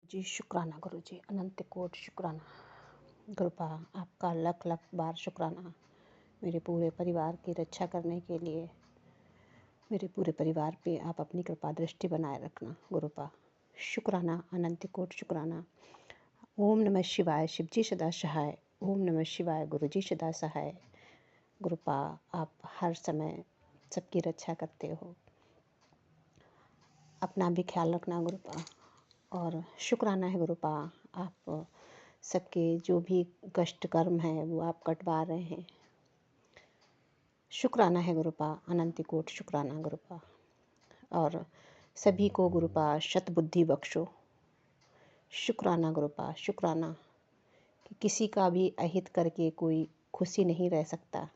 जी, शुक्राना गुरु जी, अनंत कोटि शुक्राना। कृपा आपका लख लख बार शुक्राना। मेरे पूरे परिवार की रक्षा करने के लिए मेरे पूरे परिवार पे आप अपनी कृपा दृष्टि बनाए रखना गुरुपा। शुक्राना, अनंत कोटि शुक्राना। ओम नमः शिवाय, शिव जी सदा सहाय। ओम नमः शिवाय, गुरु जी सदा सहाय। गुरुपा आप हर समय सबकी रक्षा करते हो, अपना भी ख्याल रखना गुरुपा। और शुक्राना है गुरुपा, आप सबके जो भी कष्ट कर्म है वो आप कटवा रहे हैं। शुक्राना है गुरुपा, अनंत कोटि शुक्राना गुरुपा। और सभी को गुरुपा शत बुद्धि बख्शो। शुक्राना गुरुपा, शुक्राना कि किसी का भी अहित करके कोई खुशी नहीं रह सकता।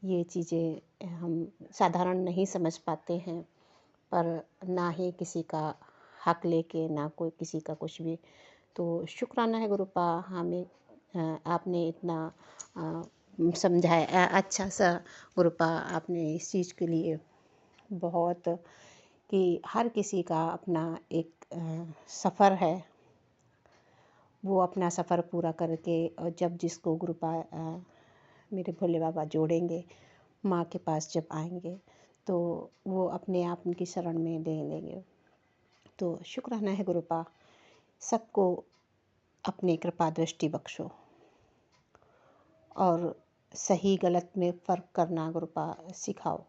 ये चीज़ें हम साधारण नहीं समझ पाते हैं, पर ना ही किसी का हक लेके ना कोई किसी का कुछ भी। तो शुक्राना है गुरुपा, हमें आपने इतना समझाया अच्छा सा गुरुपा। आपने इस चीज़ के लिए बहुत कि हर किसी का अपना एक सफ़र है, वो अपना सफ़र पूरा करके और जब जिसको गुरुपा मेरे भोले बाबा जोड़ेंगे माँ के पास जब आएंगे तो वो अपने आप उनकी शरण में ले लेंगे। तो शुक्राना है गुरुपा, सबको अपनी कृपा दृष्टि बख्शो और सही गलत में फ़र्क करना गुरुपा सिखाओ,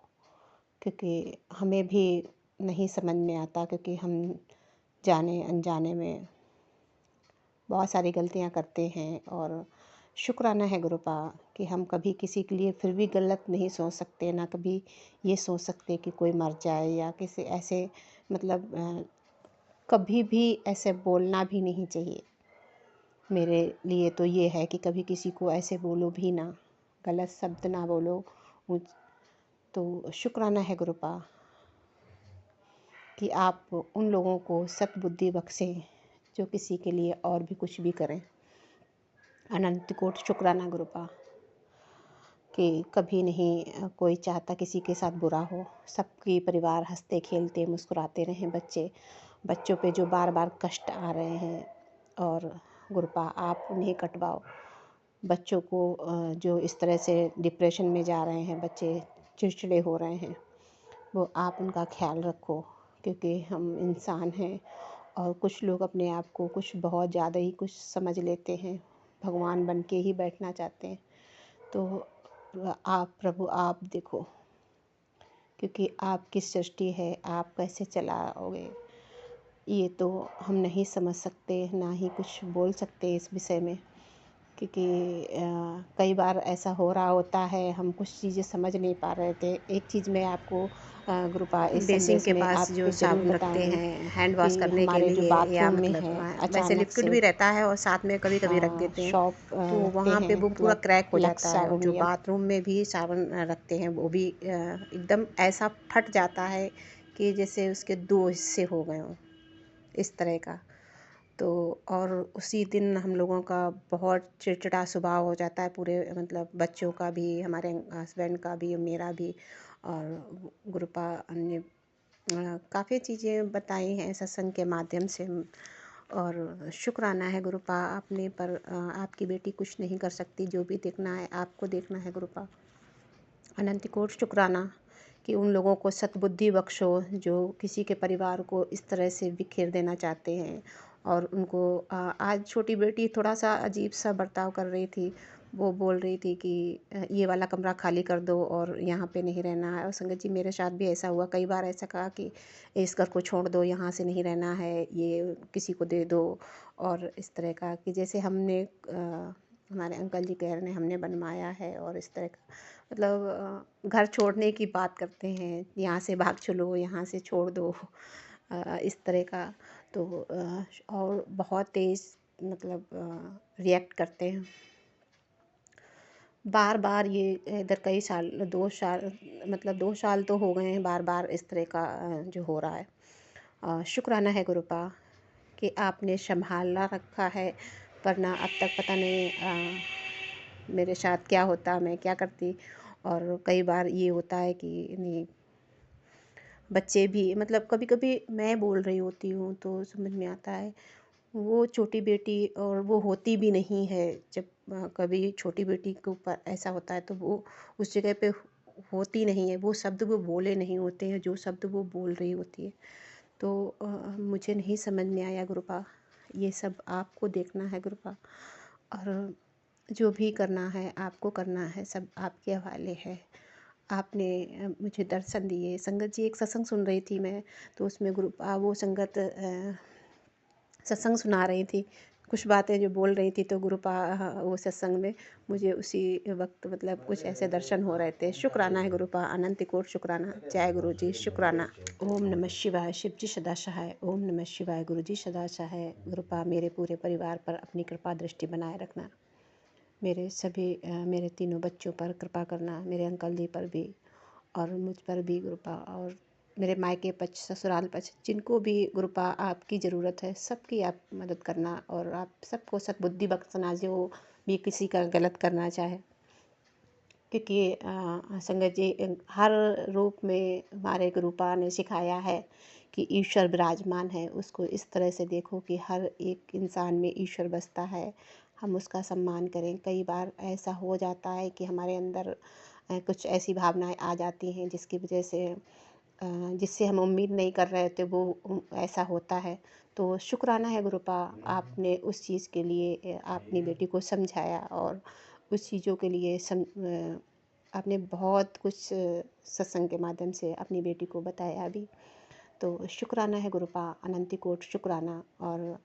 क्योंकि हमें भी नहीं समझ में आता, क्योंकि हम जाने अनजाने में बहुत सारी गलतियां करते हैं। और शुक्राना है गुरुपा कि हम कभी किसी के लिए फिर भी गलत नहीं सोच सकते, ना कभी ये सोच सकते कि कोई मर जाए या किसी ऐसे मतलब कभी भी ऐसे बोलना भी नहीं चाहिए। मेरे लिए तो ये है कि कभी किसी को ऐसे बोलो भी ना, गलत शब्द ना बोलो। तो शुक्राना है गुरुपा कि आप उन लोगों को सद्बुद्धि बख्शें जो किसी के लिए और भी कुछ भी करें। अनंत कोटि शुक्राना गुरुपा कि कभी नहीं कोई चाहता किसी के साथ बुरा हो। सबके परिवार हंसते खेलते मुस्कुराते रहें। बच्चों पे जो बार बार कष्ट आ रहे हैं और गुरुपा आप उन्हें कटवाओ। बच्चों को जो इस तरह से डिप्रेशन में जा रहे हैं, बच्चे चिड़चिड़े हो रहे हैं, वो आप उनका ख्याल रखो, क्योंकि हम इंसान हैं और कुछ लोग अपने आप को कुछ बहुत ज़्यादा ही कुछ समझ लेते हैं, भगवान बन के ही बैठना चाहते हैं। तो आप प्रभु आप देखो, क्योंकि आपकी सृष्टि है, आप कैसे चलाओगे ये तो हम नहीं समझ सकते, ना ही कुछ बोल सकते इस विषय में। क्योंकि कई बार ऐसा हो रहा होता है, हम कुछ चीज़ें समझ नहीं पा रहे थे। एक चीज़ मैं आपको गुरुपा इस बेसिंग संदेश के में पास जो आपको ज़रूर साबुन रखते बताऊंगी हैं हैंड वॉश कि करने के हमारे जो लिए, या बाथरूम में मतलब है वैसे अचानक लिक्विड से भी रहता है और साथ में कभी कभी रख देते हैं, शॉप तो रखते वहाँ पे हैं, वो पूरा मतलब क्रैक हो लक्स जाता है। और साबुन जो या बाथरूम में भी साबुन रखते हैं वो भी एकदम ऐसा फट जाता है कि जैसे उसके दो हिस्से हो गए हों, इस तरह का। तो और उसी दिन हम लोगों का बहुत चिड़चिड़ा स्वभाव हो जाता है, पूरे मतलब बच्चों का भी, हमारे हस्बैंड का भी, मेरा भी। और गुरुपा ने काफ़ी चीज़ें बताई हैं सत्संग के माध्यम से। और शुक्राना है गुरुपा आपने, पर आपकी बेटी कुछ नहीं कर सकती, जो भी देखना है आपको देखना है गुरुपा। अनंत कोटि शुक्राना कि उन लोगों को सद्बुद्धि बख्शो जो किसी के परिवार को इस तरह से बिखेर देना चाहते हैं। और उनको आज छोटी बेटी थोड़ा सा अजीब सा बर्ताव कर रही थी। वो बोल रही थी कि ये वाला कमरा खाली कर दो और यहाँ पे नहीं रहना है। और संगत जी मेरे साथ भी ऐसा हुआ, कई बार ऐसा कहा कि इस घर को छोड़ दो, यहाँ से नहीं रहना है, ये किसी को दे दो। और इस तरह का कि जैसे हमने हमारे अंकल जी कह रहे हैं हमने बनवाया है, और इस तरह का मतलब घर छोड़ने की बात करते हैं, यहाँ से भाग चलो, यहाँ से छोड़ दो, इस तरह का। तो और बहुत तेज़ मतलब रिएक्ट करते हैं बार बार। ये इधर कई साल, 2 साल, मतलब 2 साल तो हो गए हैं बार बार इस तरह का जो हो रहा है। शुक्राना है गुरुपा कि आपने संभाला रखा है, वरना अब तक पता नहीं मेरे साथ क्या होता, मैं क्या करती। और कई बार ये होता है कि नहीं, बच्चे भी मतलब कभी कभी मैं बोल रही होती हूँ तो समझ में आता है वो छोटी बेटी और वो होती भी नहीं है। जब कभी छोटी बेटी के ऊपर ऐसा होता है तो वो उस जगह पे होती नहीं है, वो शब्द वो बोले नहीं होते हैं जो शब्द वो बोल रही होती है। तो मुझे नहीं समझ में आया गुरुपा, ये सब आपको देखना है गुरुपा, और जो भी करना है आपको करना है, सब आपके हवाले है। आपने मुझे दर्शन दिए। संगत जी, एक सत्संग सुन रही थी मैं, तो उसमें गुरुपा वो संगत सत्संग सुना रही थी, कुछ बातें जो बोल रही थी, तो गुरुपा वो सत्संग में मुझे उसी वक्त मतलब कुछ ऐसे दर्शन हो रहे थे। शुक्राना है गुरुपा, अनंत कोट शुक्राना। जय गुरु जी, शुक्राना। ओम नमः शिवाय। शिव जी सदा सहाय। ओम नमः शिवाय। गुरु जी सदा सहाय। गुरुपा मेरे पूरे परिवार पर अपनी कृपा दृष्टि बनाए रखना। मेरे सभी मेरे तीनों बच्चों पर कृपा करना, मेरे अंकल जी पर भी और मुझ पर भी गुरुपा, और मेरे मायके पक्ष ससुराल पक्ष जिनको भी गुरुपा आपकी ज़रूरत है, सबकी आप मदद करना, और आप सबको सद्बुद्धि बख्शना जो भी किसी का गलत करना चाहे। क्योंकि संगत जी, हर रूप में हमारे गुरुपा ने सिखाया है कि ईश्वर विराजमान है, उसको इस तरह से देखो कि हर एक इंसान में ईश्वर बसता है, हम उसका सम्मान करें। कई बार ऐसा हो जाता है कि हमारे अंदर कुछ ऐसी भावनाएं आ जाती हैं जिसकी वजह से जिससे हम उम्मीद नहीं कर रहे थे वो ऐसा होता है। तो शुक्राना है गुरुपा, आपने उस चीज़ के लिए अपनी बेटी को समझाया, और उस चीज़ों के लिए आपने बहुत कुछ सत्संग के माध्यम से अपनी बेटी को बताया भी। तो शुक्राना है गुरुपा, अनंत कोटि शुक्राना। और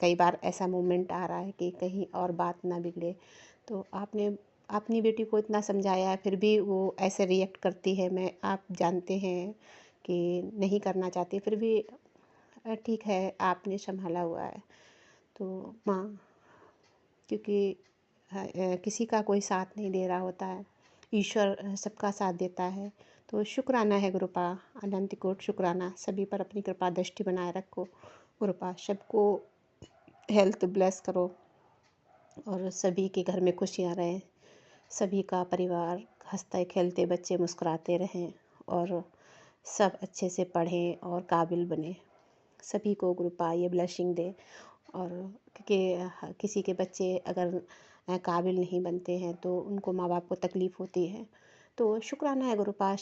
कई बार ऐसा मोमेंट आ रहा है कि कहीं और बात ना बिगड़े, तो आपने अपनी बेटी को इतना समझाया है, फिर भी वो ऐसे रिएक्ट करती है। मैं आप जानते हैं कि नहीं करना चाहती, फिर भी ठीक है, आपने संभाला हुआ है। तो माँ, क्योंकि किसी का कोई साथ नहीं दे रहा होता है, ईश्वर सबका साथ देता है। तो शुक्राना है गुरुपा, अनंत कोटि शुक्राना। सभी पर अपनी कृपा दृष्टि बनाए रखो गुरुपा, सबको हेल्थ ब्लेस करो, और सभी के घर में खुशियाँ रहें, सभी का परिवार हंसते खेलते, बच्चे मुस्कुराते रहें, और सब अच्छे से पढ़ें और काबिल बने। सभी को गुरुपा ये ब्लेसिंग दे। और क्योंकि किसी के बच्चे अगर काबिल नहीं बनते हैं तो उनको माँ बाप को तकलीफ़ होती है। तो शुक्राना है गुरुपा।